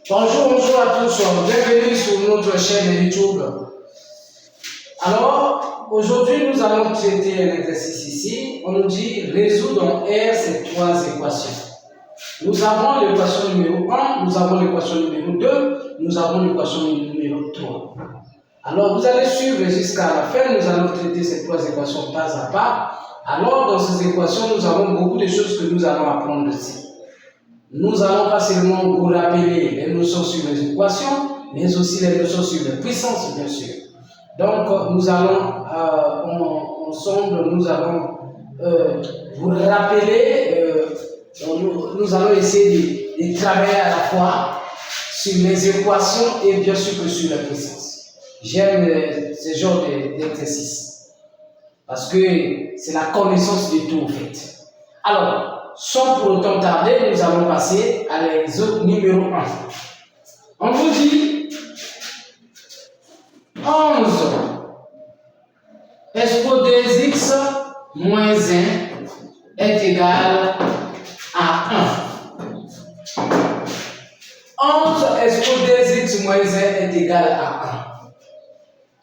Bonjour à tous, bienvenue sur notre chaîne YouTube. Alors, aujourd'hui nous allons traiter un exercice ici. On nous dit résoudre en R ces trois équations. Nous avons l'équation numéro 1, nous avons l'équation numéro 2, nous avons l'équation numéro 3. Alors, vous allez suivre jusqu'à la fin, nous allons traiter ces trois équations pas à pas. Alors, dans ces équations, nous avons beaucoup de choses que nous allons apprendre ici. Nous allons pas seulement vous rappeler les notions sur les équations, mais aussi les notions sur les puissances, bien sûr. Donc, nous allons, ensemble, nous allons vous rappeler, nous allons essayer de travailler à la fois sur les équations et bien sûr que sur les puissances. J'aime ce genre d'exercice parce que c'est la connaissance de tout, en fait. Alors, sans pour autant tarder, nous allons passer à l'exemple numéro 1. On vous dit 11 expo 2x moins 1 est égal à 1. 11 expo 2x moins 1 est égal à 1.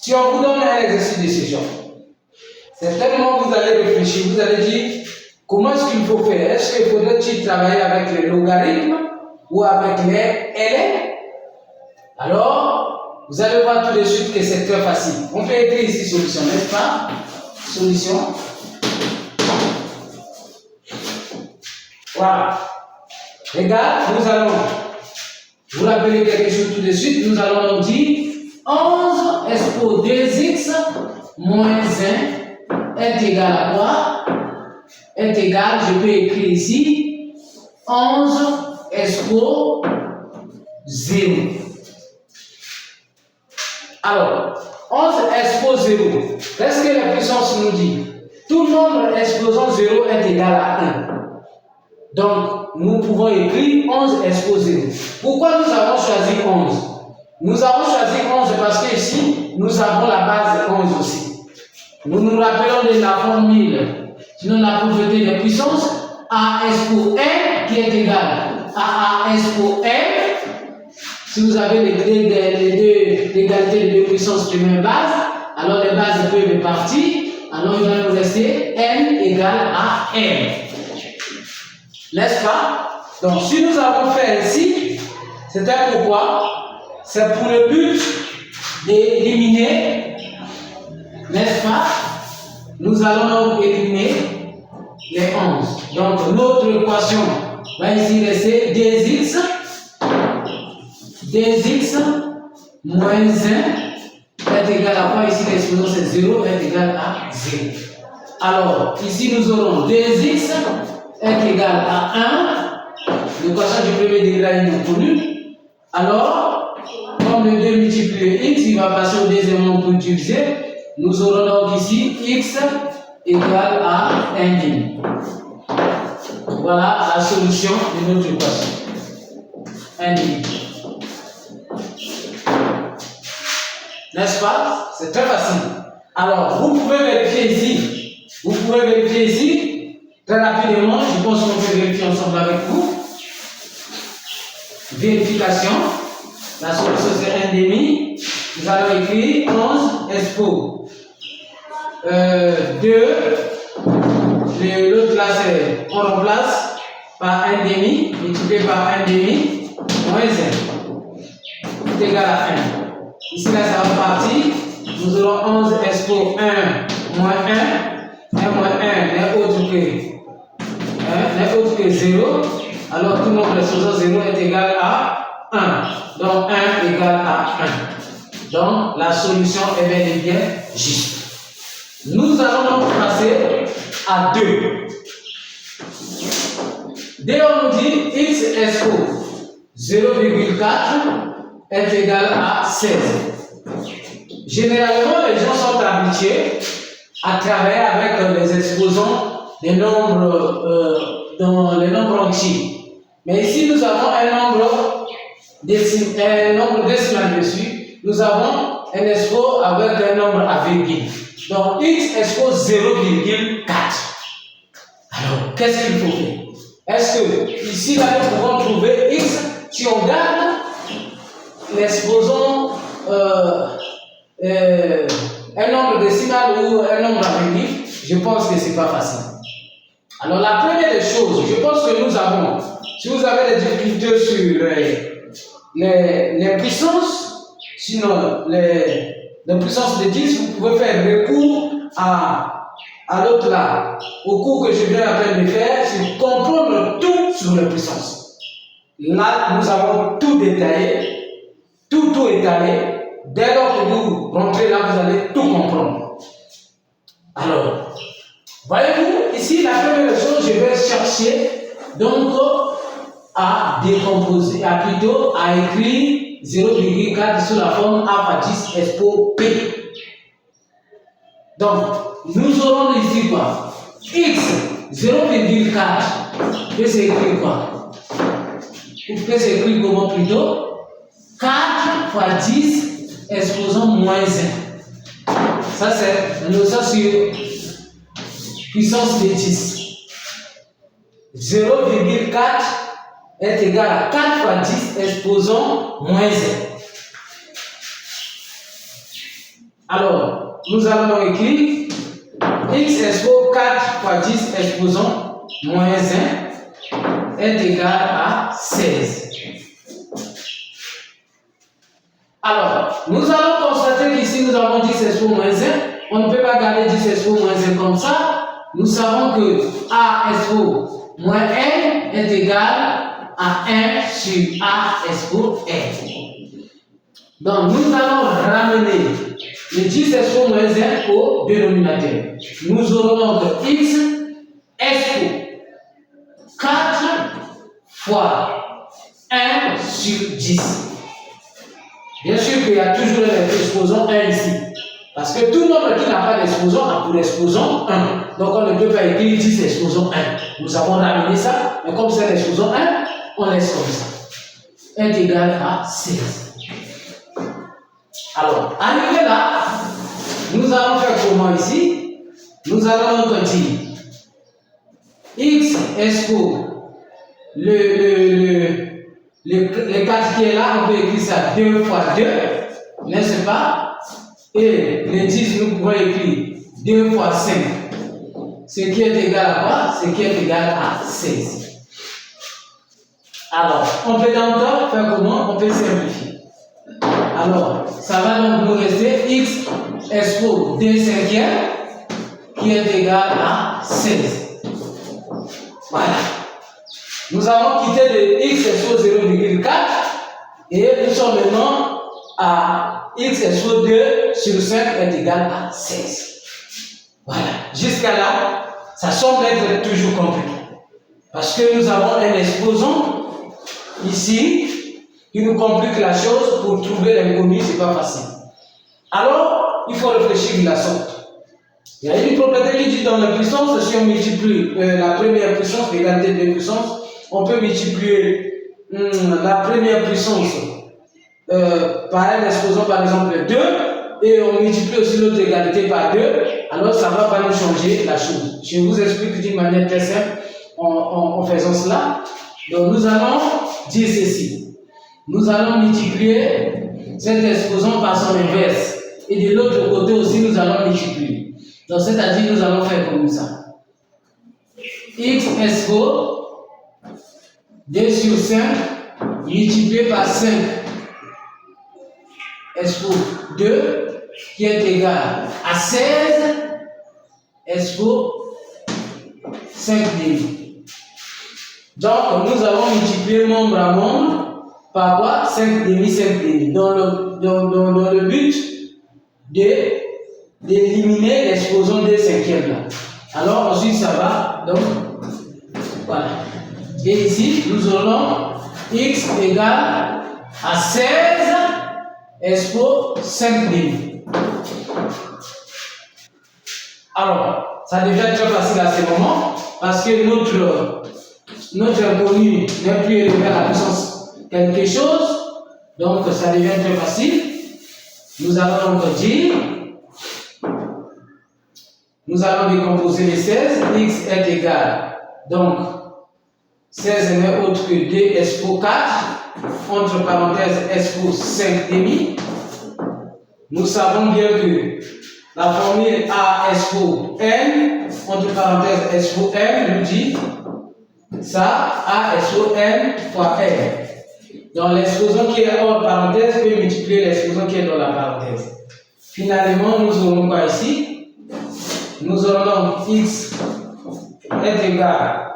Si on vous donne un exercice de ce genre, certainement vous allez réfléchir, vous allez dire comment est-ce qu'il faut faire? Est-ce qu'il faudrait-il travailler avec les logarithmes ou avec les ln? Alors, vous allez voir tout de suite que c'est très facile. On peut écrire ici solution, n'est-ce pas? Solution. Voilà. Regarde, nous allons vous rappeler quelque chose tout de suite. Nous allons dire 11 expo 2x moins 1 est égal à quoi? Est égal, je peux écrire ici 11 expo 0. Alors, 11 expo 0, qu'est-ce que la puissance nous dit? Tout nombre exposant 0 est égal à 1. Donc, nous pouvons écrire 11 expo 0. Pourquoi nous avons choisi 11? Nous avons choisi 11 parce que ici, nous avons la base 11 aussi. Nous nous rappelons de la formule. Sinon, la propriété de puissance, A expo n qui est égal à A expo n. Si vous avez l'égalité de deux puissances de même base, alors les bases peuvent partir. Alors il va nous rester n égale à n. N'est-ce pas? Donc, si nous avons fait ainsi, c'était pourquoi? C'est pour le but d'éliminer, n'est-ce pas? Nous allons donc éliminer les 11. Donc, notre équation va ici rester 2x moins 1 est égal à quoi? Ici, l'expression c'est 0 est égal à 0. Alors, ici, nous aurons 2x est égal à 1. L'équation du premier degré est connue. Alors, comme le 2 multiplié x, il va passer au deuxième nombre pour diviser. Nous aurons donc ici x égale à 1,5. Voilà la solution de notre équation. 1,5. N'est-ce pas? C'est très facile. Alors, vous pouvez vérifier ici. Très rapidement. Je pense qu'on peut vérifier ensemble avec vous. Vérification. La solution c'est 1,5. Nous allons écrire 11 expo 2. L'autre là c'est, on remplace par 1,5 multiplié par 1,5 moins 1 est égal à 1. Ici là ça va partir. Nous aurons 11 expo 1 moins 1. 1 moins 1 n'est autre que 0. Alors tout nombre exposant 0 est égal à 1. Donc 1 égale à 1. Donc la solution est bel et bien juste. Nous allons donc passer à 2. Dès on nous dit x expo 0,4 est égal à 16. Généralement, les gens sont habitués à travailler avec les exposants des nombres dans les nombres entiers. Mais ici, nous avons un nombre décimal dessus. Nous avons un expo avec un nombre à virgule. Donc, x expo 0,4. Alors, qu'est-ce qu'il faut faire? Est-ce que ici, là, nous pouvons trouver x, si on garde l'exposons un nombre décimal ou un nombre affinitif, je pense que ce n'est pas facile. Alors la première des choses, je pense que nous avons, si vous avez des difficultés sur les puissances, sinon les puissances de 10, vous pouvez faire recours à l'autre là, au cours que je viens à peine de faire, c'est comprendre tout sur les puissances. Là, nous avons tout détaillé, tout étalé. Dès lors que vous rentrez là, vous allez tout comprendre. Alors, voyez-vous, ici, la première chose, je vais chercher donc à décomposer, plutôt à écrire 0,4 sous la forme A fois 10 expo P. Donc, nous aurons ici quoi? X 0,4 peut s'écrire quoi? Ou peut s'écrire comment plutôt? 4 fois 10 exposant moins 1. Ça, c'est le ça sur puissance de 10. 0,4 est égal à 4 fois 10 exposant moins 1. Alors, nous allons écrire x expo 4 fois 10 exposant moins 1 est égal à 16. Alors, nous allons constater qu'ici nous avons 10 expo moins 1. On ne peut pas garder 10 expo moins 1 comme ça. Nous savons que A expo moins n est égal à 1 sur A expo n. Donc, nous allons ramener le 10 expo moins 1 au dénominateur. Nous aurons donc x expo 4 fois 1 sur 10. Bien sûr qu'il y a toujours un exposant 1 ici. Parce que tout nombre qui n'a pas d'exposant a pour l'exposant 1. Donc on ne peut pas écrire 10 exposant 1. Nous avons ramené ça, mais comme c'est l'exposant 1, on laisse comme ça. Est égal à 16. Alors, arrivé là, nous allons faire comment ici? Nous allons donc dire x expo le 4 qui est là, on peut écrire ça 2 fois 2, n'est-ce pas? Et le 10, nous pouvons écrire 2 fois 5, ce qui est égal à quoi? Ce qui est égal à 16. Alors, on peut encore faire comment? On peut simplifier. Alors, ça va donc nous rester x expo 2 cinquièmes qui est égal à 16. Voilà. Nous avons quitté le x expo 0,4 et nous sommes maintenant à x expo 2 sur 5 est égal à 16. Voilà. Jusqu'à là, ça semble être toujours compliqué. Parce que nous avons un exposant ici qui nous complique la chose. Pour trouver l'inconnu, ce n'est pas facile. Alors, il faut réfléchir de la sorte. Il y a une propriété qui dit dans la puissance, si on multiplie la première puissance, l'égalité de puissance, on peut multiplier la première puissance par un exposant par exemple 2 et on multiplie aussi l'autre égalité par 2, alors ça ne va pas nous changer la chose. Je vous explique d'une manière très simple en faisant cela. Donc nous allons dire ceci. Nous allons multiplier cet exposant par son inverse et de l'autre côté aussi nous allons multiplier. Donc c'est-à-dire nous allons faire comme ça. X expo 2 sur 5 multiplié par 5 expo 2 qui est égal à 16 expo 5 demi. Donc nous allons multiplier membre à membre par quoi? 5 demi, 5 demi. Dans le but d'éliminer l'exposant des cinquièmes là. Alors ensuite ça va, donc voilà. Et ici, nous aurons x égale à 16 expo 5 demi. Alors, ça devient très facile à ce moment parce que notre inconnu n'est plus élevé à la puissance quelque chose. Donc, ça devient très facile. Nous allons donc dire, nous allons décomposer les 16. X est égal, donc, 16 n'est autre que 2 expo 4 entre parenthèses expo 5 demi. Nous savons bien que la formule A expo n, entre parenthèses expo n, nous dit ça, A expo n fois n. Donc l'exposant qui est hors parenthèse peut multiplier l'exposant qui est dans la parenthèse. Finalement, nous aurons quoi ici? Nous aurons donc x est égal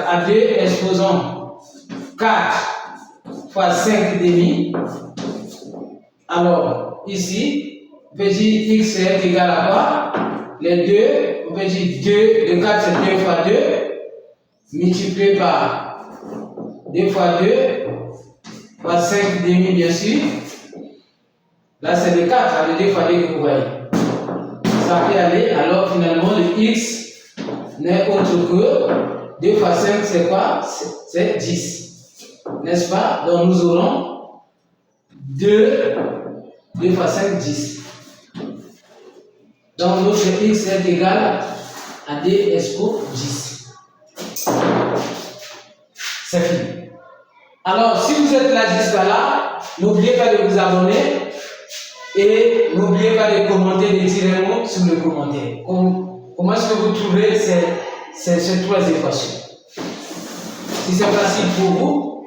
à 2 exposant 4 fois 5 demi. Alors, ici, on peut dire x est égal à quoi? Les deux, on peut dire 2, le 4 c'est 2 fois 2, multiplié par 2 fois 2, fois 5 demi bien sûr. Là c'est le 4, le 2 fois 2 que vous voyez. Ça peut aller, alors finalement le x n'est autre que 2 fois 5 c'est quoi? C'est 10. N'est-ce pas? Donc nous aurons 2 fois 5, 10. Donc notre x est égal à 2 expo 10. C'est fini. Alors, si vous êtes là jusqu'à là, n'oubliez pas de vous abonner et n'oubliez pas de commenter, de tirer un mot sur le commentaire. Comment est-ce que vous trouvez ces trois équations? Si c'est facile pour vous,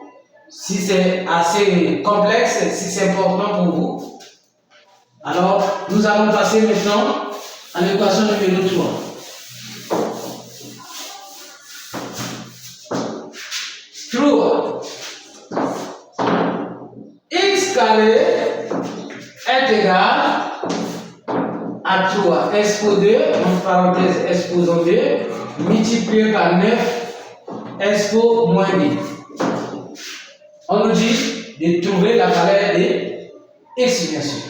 si c'est assez complexe, si c'est important pour vous. Alors, nous allons passer maintenant à l'équation numéro 3. X carré est égal à 3 expo 2, entre parenthèses exposant 2, multiplié par 9 expo moins 2. On nous dit de trouver la valeur de x, bien sûr.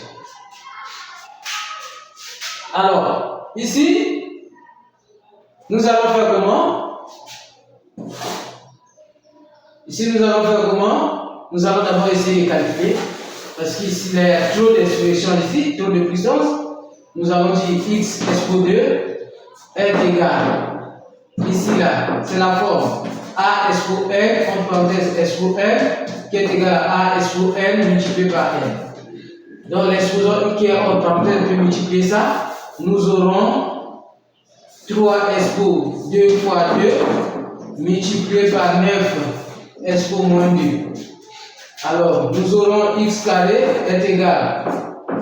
Alors, ici, nous allons faire comment? Ici, nous allons faire comment? Nous allons d'abord essayer de calculer, parce qu'ici, il y a trop d'expressions ici, trop de puissance. Nous allons dire x expo 2 est égal, ici là, c'est la forme a expo n, entre parenthèses expo n, qui est égal à a expo n multiplié par n. Donc l'exposant qui est entre parenthèses peut multiplier ça. Nous aurons 3 expo 2 fois 2 multiplié par 9 expo moins 2. Alors, nous aurons x carré est égal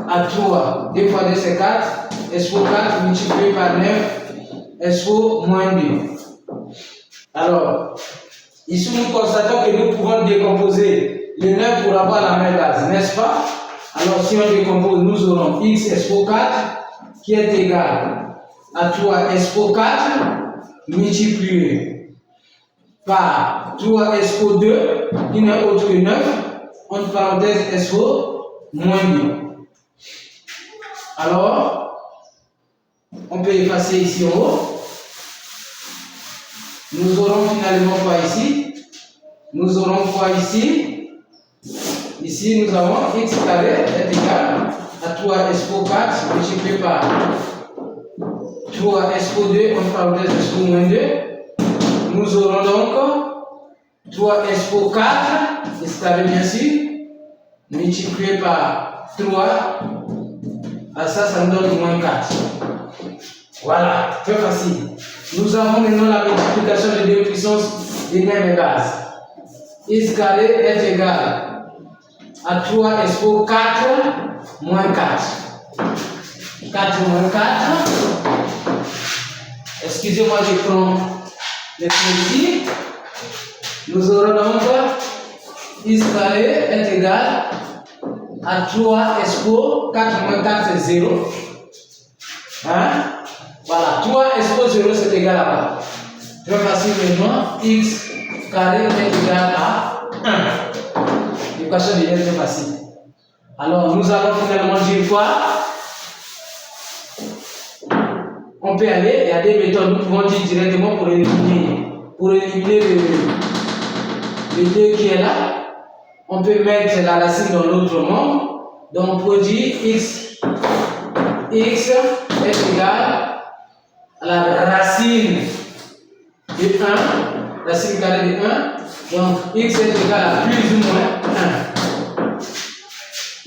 à 3, 2 fois 2 c'est 4, expo 4 multiplié par 9 expo moins 2. Alors, ici nous constatons que nous pouvons décomposer le 9 pour avoir la même base, n'est-ce pas? Alors, si on décompose, nous aurons x expo 4 qui est égal à 3 expo 4 multiplié par 3 expo 2 qui n'est autre que 9, entre parenthèses expo moins 2. Alors, on peut effacer ici en haut. Nous aurons finalement quoi ici? Nous aurons quoi ici? Ici, nous avons x carré est égal à 3 expo 4 multiplié par 3 expo 2 entre parenthèses expo moins 2. Nous aurons donc 3 expo 4, x carré bien sûr, multiplié par 3. À ça nous donne moins 4. Voilà, très facile. Nous avons maintenant la multiplication de deux puissances des mêmes bases. X carré est égal à 3 expo 4 moins 4. 4 moins 4. Excusez-moi, je prends les ici. Nous aurons donc x carré est égal à 3 expo 4 moins 4 c'est 0. Hein? Voilà, 3 expo 0 c'est égal à quoi? Très facile maintenant, x carré est égal à 1. L'équation devient très facile. Alors nous allons finalement dire quoi? On peut aller, il y a des méthodes, nous pouvons dire directement pour éliminer le 2 qui est là. On peut mettre la racine dans l'autre monde. Donc on peut dire x est égal à la racine de 1, racine carrée de 1 Donc, x est égal à plus ou moins 1.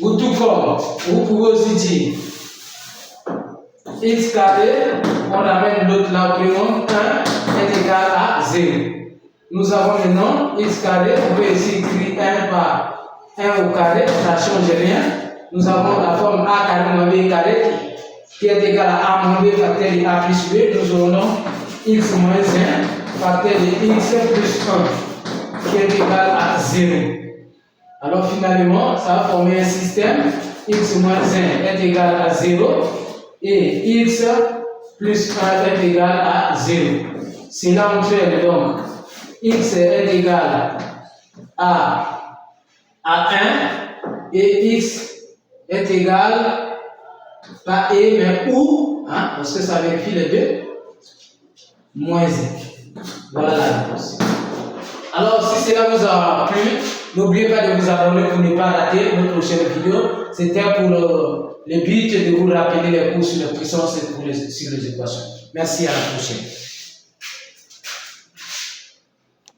Ou tout comme, vous pouvez aussi dire x carré, on ramène l'autre là, au 1 est égal à 0. Nous avons maintenant x carré, on peut ici écrire 1 par 1 au carré, ça ne change rien. Nous avons la forme a carré moins b carré qui est égal à a moins b facteur de a plus b. Nous aurons donc x moins 1 facteur de x plus 1 qui est égal à 0. Alors finalement, ça va former un système x moins 1 est égal à 0 et x plus 1 est égal à 0. Cela entraîne donc x est égal à 1 et x est égal pas et mais ou, hein, parce que ça vérifie les deux, moins 1. Voilà la réponse. Alors si cela vous a plu, n'oubliez pas de vous abonner pour ne pas rater notre prochaine vidéo. C'était pour le but de vous rappeler les cours sur les puissances et sur les équations. Merci, à la prochaine.